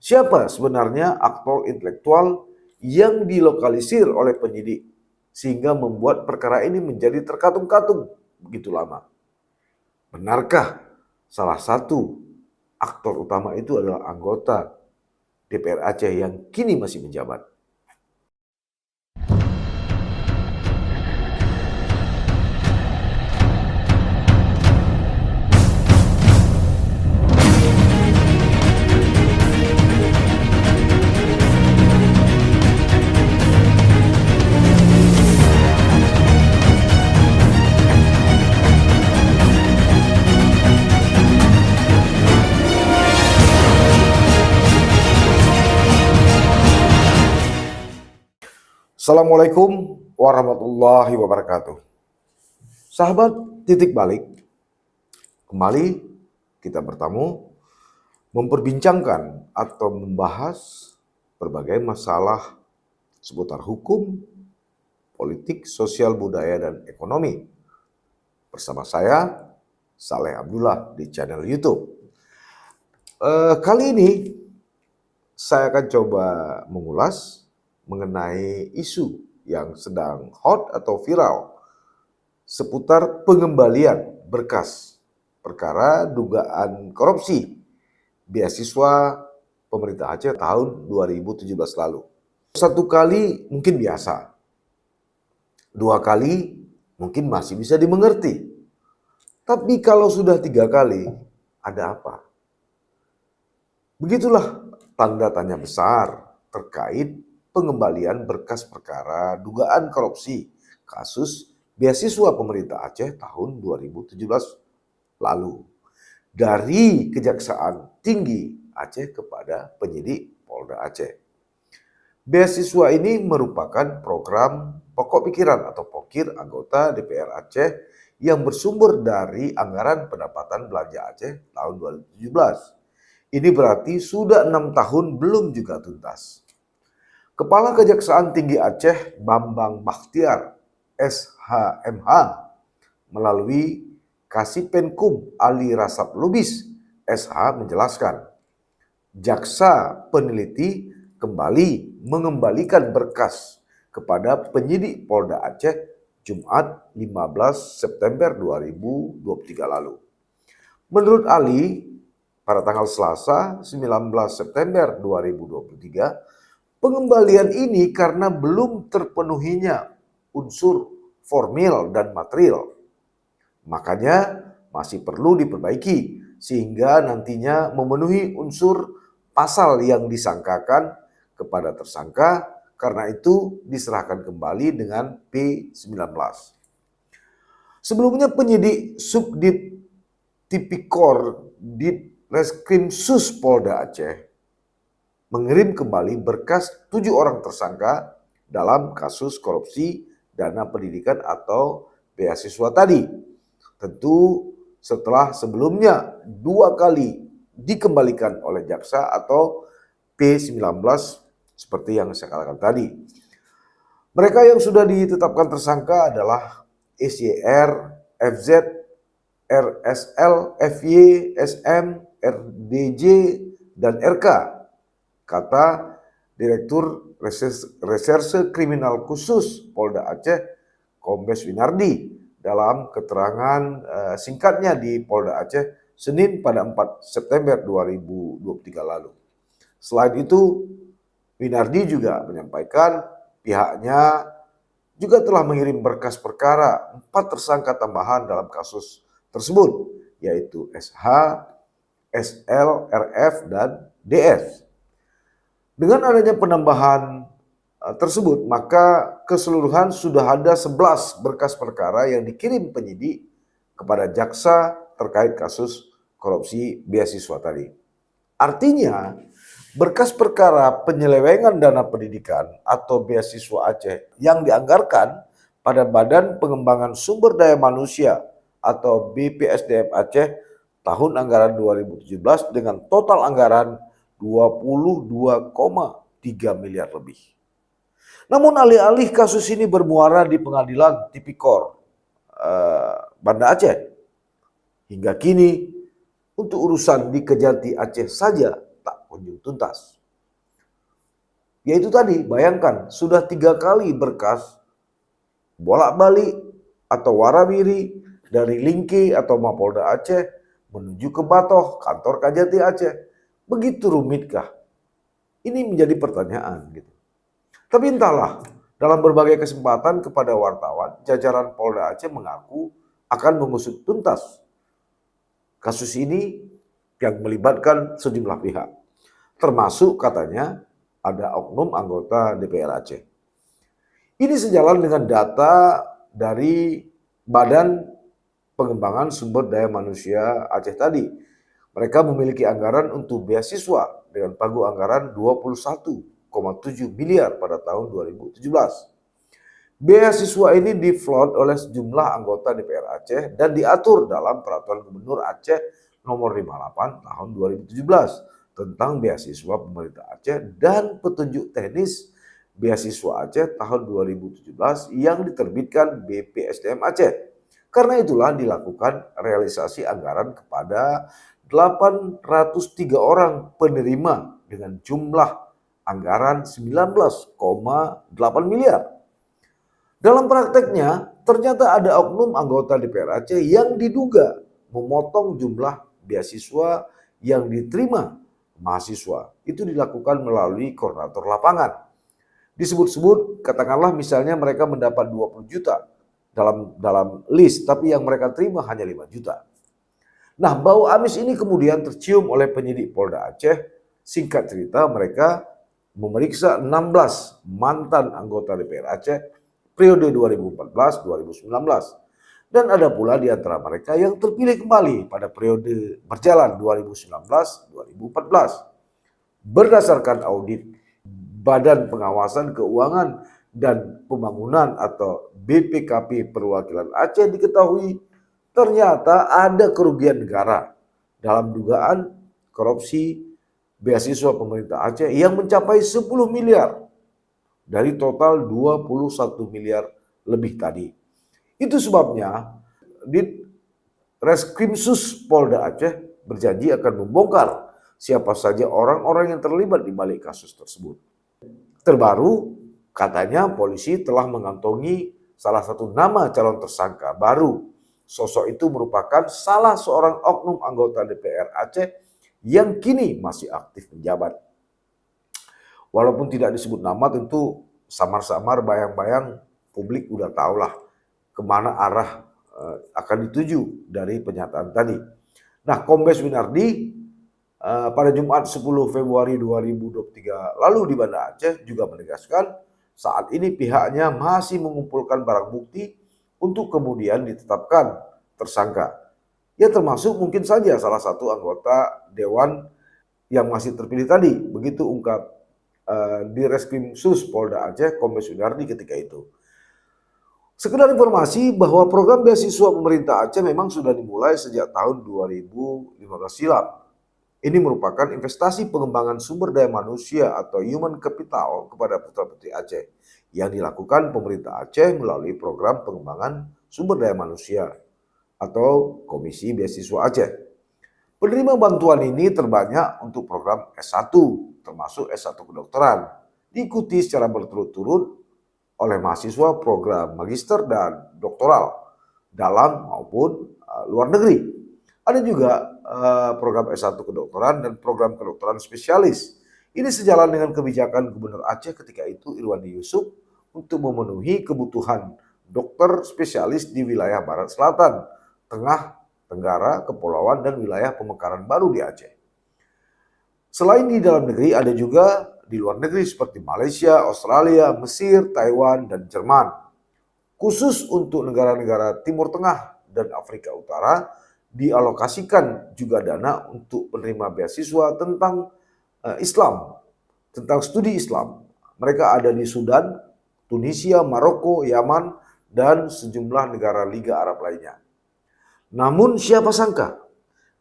Siapa sebenarnya aktor intelektual yang dilokalisir oleh penyidik sehingga membuat perkara ini menjadi terkatung-katung begitu lama? Benarkah salah satu aktor utama itu adalah anggota DPR Aceh yang kini masih menjabat? Assalamualaikum warahmatullahi wabarakatuh. Sahabat titik balik, kembali kita bertemu memperbincangkan atau membahas berbagai masalah seputar hukum, politik, sosial, budaya, dan ekonomi. Bersama saya, Saleh Abdullah di channel YouTube. Kali ini saya akan coba mengulas mengenai isu yang sedang hot atau viral seputar pengembalian berkas perkara dugaan korupsi beasiswa pemerintah Aceh tahun 2017 lalu. Satu kali mungkin biasa, dua kali mungkin masih bisa dimengerti. Tapi kalau sudah tiga kali, ada apa? Begitulah tanda tanya besar terkait pengembalian berkas perkara dugaan korupsi kasus beasiswa pemerintah Aceh tahun 2017 lalu dari Kejaksaan Tinggi Aceh kepada penyidik Polda Aceh. Beasiswa ini merupakan program pokok pikiran atau POKIR anggota DPR Aceh yang bersumber dari anggaran pendapatan belanja Aceh tahun 2017. Ini berarti sudah 6 tahun belum juga tuntas. Kepala Kejaksaan Tinggi Aceh Bambang Bakhtiar SHMH melalui Kasipenkum Ali Rasap Lubis SH menjelaskan, jaksa peneliti kembali mengembalikan berkas kepada penyidik Polda Aceh Jumat 15 September 2023 lalu. Menurut Ali, pada tanggal Selasa 19 September 2023, pengembalian ini karena belum terpenuhinya unsur formil dan material. Makanya masih perlu diperbaiki sehingga nantinya memenuhi unsur pasal yang disangkakan kepada tersangka, karena itu diserahkan kembali dengan P19. Sebelumnya penyidik Subdit Tipikor Ditreskrimsus Polda Aceh mengirim kembali berkas 7 orang tersangka dalam kasus korupsi dana pendidikan atau beasiswa tadi. Tentu setelah sebelumnya 2 kali dikembalikan oleh jaksa atau P19 seperti yang saya katakan tadi. Mereka yang sudah ditetapkan tersangka adalah SYR, FZ, RSL, FY, SM, RDJ, dan RK, kata Direktur Reserse Kriminal Khusus Polda Aceh, Kombes Winardi, dalam keterangan singkatnya di Polda Aceh Senin pada 4 September 2023 lalu. Selain itu, Winardi juga menyampaikan pihaknya juga telah mengirim berkas perkara 4 tersangka tambahan dalam kasus tersebut, yaitu SH, SL, RF, dan DS. Dengan adanya penambahan tersebut, maka keseluruhan sudah ada 11 berkas perkara yang dikirim penyidik kepada jaksa terkait kasus korupsi beasiswa tadi. Artinya, berkas perkara penyelewengan dana pendidikan atau beasiswa Aceh yang dianggarkan pada Badan Pengembangan Sumber Daya Manusia atau BPSDM Aceh tahun anggaran 2017 dengan total anggaran 22,3 miliar lebih. Namun alih-alih kasus ini bermuara di Pengadilan Tipikor Banda Aceh, hingga kini untuk urusan di Kejati Aceh saja tak kunjung tuntas. Yaitu tadi, bayangkan sudah 3 kali berkas bolak-balik atau warawiri dari Lingke atau Mapolda Aceh menuju ke Batoh, kantor Kajati Aceh. Begitu rumitkah? Ini menjadi pertanyaan gitu. Tapi entahlah, dalam berbagai kesempatan kepada wartawan, jajaran Polda Aceh mengaku akan mengusut tuntas kasus ini yang melibatkan sejumlah pihak. Termasuk katanya ada oknum anggota DPR Aceh. Ini sejalan dengan data dari Badan Pengembangan Sumber Daya Manusia Aceh tadi. Mereka memiliki anggaran untuk beasiswa dengan pagu anggaran 21,7 miliar pada tahun 2017. Beasiswa ini difloat oleh sejumlah anggota DPR Aceh dan diatur dalam Peraturan Gubernur Aceh Nomor 58 tahun 2017 tentang beasiswa pemerintah Aceh dan petunjuk teknis beasiswa Aceh tahun 2017 yang diterbitkan BPSDM Aceh. Karena itulah dilakukan realisasi anggaran kepada 803 orang penerima dengan jumlah anggaran 19,8 miliar. Dalam prakteknya, ternyata ada oknum anggota DPR Aceh yang diduga memotong jumlah beasiswa yang diterima mahasiswa. Itu dilakukan melalui koordinator lapangan. Disebut-sebut, katakanlah misalnya mereka mendapat 20 juta dalam list, tapi yang mereka terima hanya 5 juta. Nah, bau amis ini kemudian tercium oleh penyidik Polda Aceh. Singkat cerita, mereka memeriksa 16 mantan anggota DPR Aceh periode 2014-2019. Dan ada pula di antara mereka yang terpilih kembali pada periode berjalan 2019-2014. Berdasarkan audit Badan Pengawasan Keuangan dan Pembangunan atau BPKP Perwakilan Aceh diketahui ternyata ada kerugian negara dalam dugaan korupsi beasiswa pemerintah Aceh yang mencapai 10 miliar dari total 21 miliar lebih tadi. Itu sebabnya di Reskrimsus Polda Aceh berjanji akan membongkar siapa saja orang-orang yang terlibat di balik kasus tersebut. Terbaru, katanya polisi telah mengantongi salah satu nama calon tersangka baru. Sosok itu merupakan salah seorang oknum anggota DPR Aceh yang kini masih aktif menjabat. Walaupun tidak disebut nama, tentu samar-samar bayang-bayang publik udah tahulah kemana arah akan dituju dari pernyataan tadi. Nah, Kombes Winardi pada Jumat 10 Februari 2023 lalu di Banda Aceh juga menegaskan saat ini pihaknya masih mengumpulkan barang bukti untuk kemudian ditetapkan tersangka. Ya termasuk mungkin saja salah satu anggota Dewan yang masih terpilih tadi. Begitu ungkap di Reskrimsus Polda Aceh Kombes Winardi ketika itu. Sekedar informasi bahwa program beasiswa pemerintah Aceh memang sudah dimulai sejak tahun 2015 silam. Ini merupakan investasi pengembangan sumber daya manusia atau human capital kepada putra-putri Aceh yang dilakukan pemerintah Aceh melalui program pengembangan sumber daya manusia atau Komisi Beasiswa Aceh. Penerima bantuan ini terbanyak untuk program S1, termasuk S1 kedokteran, diikuti secara berturut-turut oleh mahasiswa program magister dan doktoral dalam maupun luar negeri. Ada juga program S1 kedokteran dan program kedokteran spesialis. Ini sejalan dengan kebijakan Gubernur Aceh ketika itu Irwandi Yusuf untuk memenuhi kebutuhan dokter spesialis di wilayah Barat Selatan, Tengah, Tenggara, Kepulauan, dan wilayah pemekaran baru di Aceh. Selain di dalam negeri, ada juga di luar negeri seperti Malaysia, Australia, Mesir, Taiwan, dan Jerman. Khusus untuk negara-negara Timur Tengah dan Afrika Utara, dialokasikan juga dana untuk penerima beasiswa tentang Islam, tentang studi Islam. Mereka ada di Sudan, Tunisia, Maroko, Yaman, dan sejumlah negara Liga Arab lainnya. Namun siapa sangka,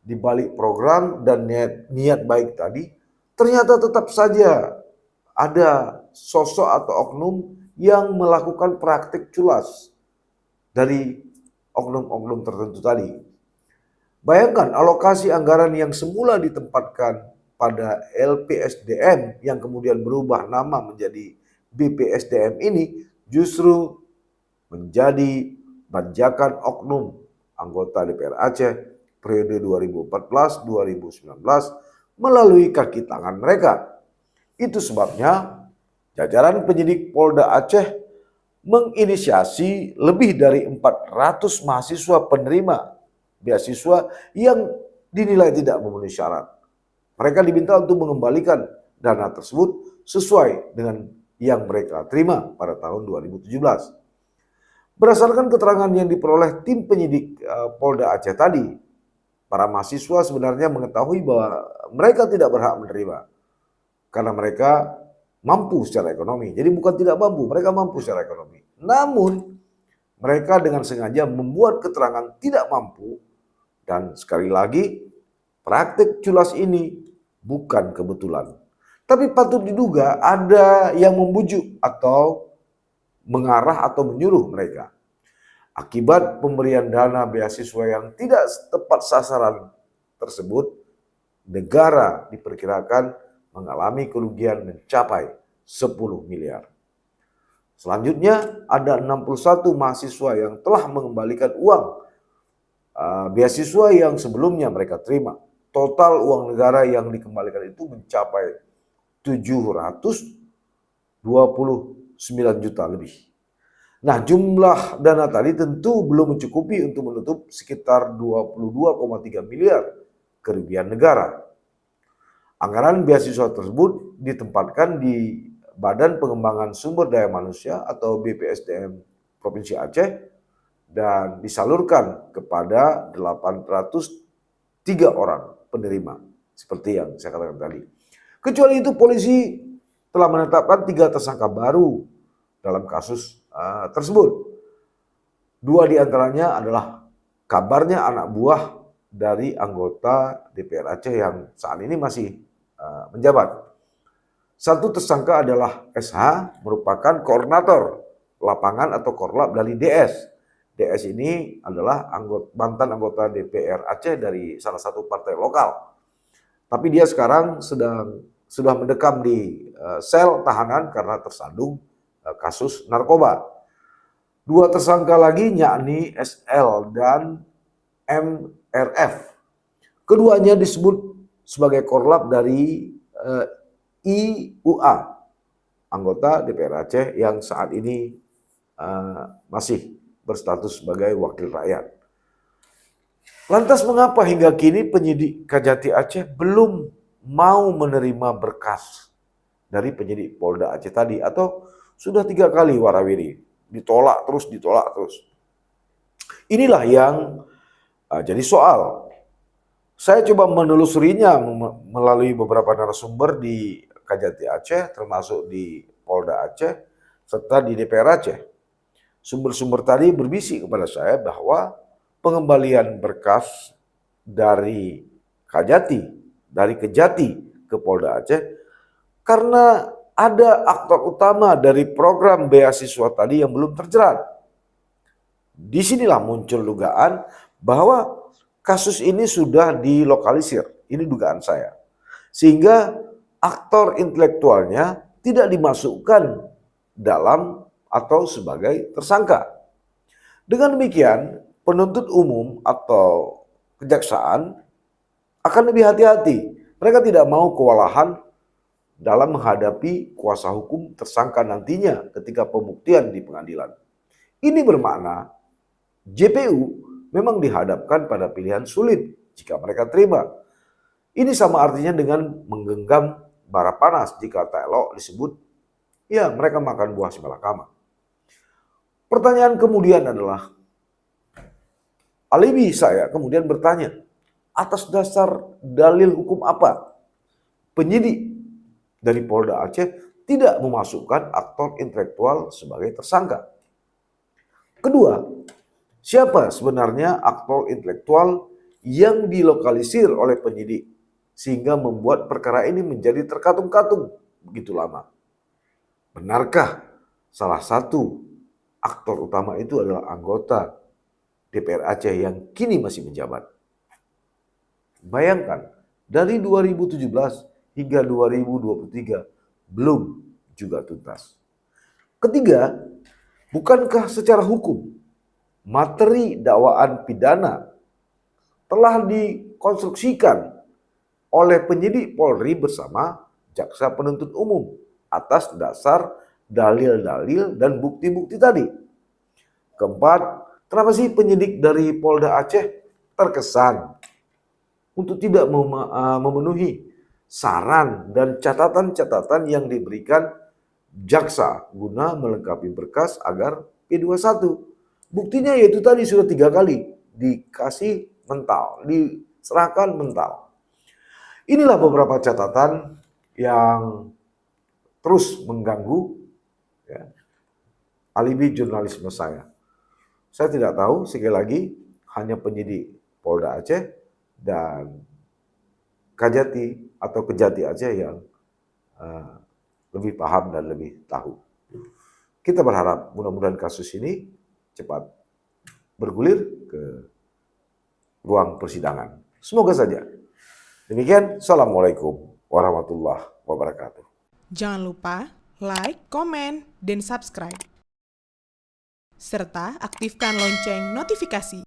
di balik program dan niat baik tadi, ternyata tetap saja ada sosok atau oknum yang melakukan praktik culas dari oknum-oknum tertentu tadi. Bayangkan alokasi anggaran yang semula ditempatkan pada LPSDM yang kemudian berubah nama menjadi BPSDM ini justru menjadi banjakan oknum anggota DPR Aceh periode 2014-2019 melalui kaki tangan mereka. Itu sebabnya jajaran penyidik Polda Aceh menginisiasi lebih dari 400 mahasiswa penerima beasiswa yang dinilai tidak memenuhi syarat. Mereka diminta untuk mengembalikan dana tersebut sesuai dengan yang mereka terima pada tahun 2017. Berdasarkan keterangan yang diperoleh tim penyidik Polda Aceh tadi, para mahasiswa sebenarnya mengetahui bahwa mereka tidak berhak menerima karena mereka mampu secara ekonomi. Jadi bukan tidak mampu, mereka mampu secara ekonomi. Namun mereka dengan sengaja membuat keterangan tidak mampu, dan sekali lagi praktik culas ini bukan kebetulan. Tapi patut diduga ada yang membujuk atau mengarah atau menyuruh mereka. Akibat pemberian dana beasiswa yang tidak tepat sasaran tersebut, negara diperkirakan mengalami kerugian mencapai 10 miliar. Selanjutnya ada 61 mahasiswa yang telah mengembalikan uang beasiswa yang sebelumnya mereka terima. Total uang negara yang dikembalikan itu mencapai 729 juta lebih. Nah, jumlah dana tadi tentu belum mencukupi untuk menutup sekitar 22,3 miliar kerugian negara. Anggaran beasiswa tersebut ditempatkan di Badan Pengembangan Sumber Daya Manusia atau BPSDM Provinsi Aceh dan disalurkan kepada 803 orang penerima, seperti yang saya katakan tadi. Kecuali itu, polisi telah menetapkan 3 tersangka baru dalam kasus tersebut. 2 diantaranya adalah kabarnya anak buah dari anggota DPR Aceh yang saat ini masih menjabat. Satu tersangka adalah SH, merupakan koordinator lapangan atau korlap dari DS. DS ini adalah mantan anggota DPR Aceh dari salah satu partai lokal. Tapi dia sekarang sudah mendekam di sel tahanan karena tersandung kasus narkoba. 2 tersangka lagi yakni SL dan MRF. Keduanya disebut sebagai korlap dari IUA, anggota DPR Aceh yang saat ini masih berstatus sebagai wakil rakyat. Lantas mengapa hingga kini penyidik Kajati Aceh belum mau menerima berkas dari penyidik Polda Aceh tadi, atau sudah 3 kali warawiri ditolak terus. Inilah yang jadi soal. Saya coba menelusurinya melalui beberapa narasumber di Kajati Aceh, termasuk di Polda Aceh, serta di DPR Aceh. Sumber-sumber tadi berbisik kepada saya bahwa pengembalian berkas dari Kejati ke Polda Aceh karena ada aktor utama dari program beasiswa tadi yang belum terjerat. Disinilah muncul dugaan bahwa kasus ini sudah dilokalisir. Ini dugaan saya. Sehingga aktor intelektualnya tidak dimasukkan dalam atau sebagai tersangka. Dengan demikian, penuntut umum atau kejaksaan akan lebih hati-hati. Mereka tidak mau kewalahan dalam menghadapi kuasa hukum tersangka nantinya ketika pembuktian di pengadilan. Ini bermakna JPU memang dihadapkan pada pilihan sulit jika mereka terima. Ini sama artinya dengan menggenggam bara panas jika tak elok disebut, ya mereka makan buah si malakama. Pertanyaan kemudian adalah, alibi saya kemudian bertanya, atas dasar dalil hukum apa penyidik dari Polda Aceh tidak memasukkan aktor intelektual sebagai tersangka? Kedua, siapa sebenarnya aktor intelektual yang dilokalisir oleh penyidik sehingga membuat perkara ini menjadi terkatung-katung begitu lama? Benarkah salah satu aktor utama itu adalah anggota DPR Aceh yang kini masih menjabat? Bayangkan, dari 2017 hingga 2023 belum juga tuntas. Ketiga, bukankah secara hukum materi dakwaan pidana telah dikonstruksikan oleh penyidik Polri bersama jaksa penuntut umum atas dasar dalil-dalil dan bukti-bukti tadi? Keempat, kenapa sih penyidik dari Polda Aceh terkesan untuk tidak memenuhi saran dan catatan-catatan yang diberikan jaksa guna melengkapi berkas agar P21? Buktinya yaitu tadi sudah 3 kali dikasih mental, diserahkan mental. Inilah beberapa catatan yang terus mengganggu ya, alibi jurnalisme saya. Saya tidak tahu, sekali lagi, hanya penyidik Polda Aceh dan Kajati atau Kejati Aceh yang lebih paham dan lebih tahu. Kita berharap mudah-mudahan kasus ini cepat bergulir ke ruang persidangan. Semoga saja. Demikian, Assalamualaikum warahmatullahi wabarakatuh. Jangan lupa like, komen, dan subscribe. Serta aktifkan lonceng notifikasi.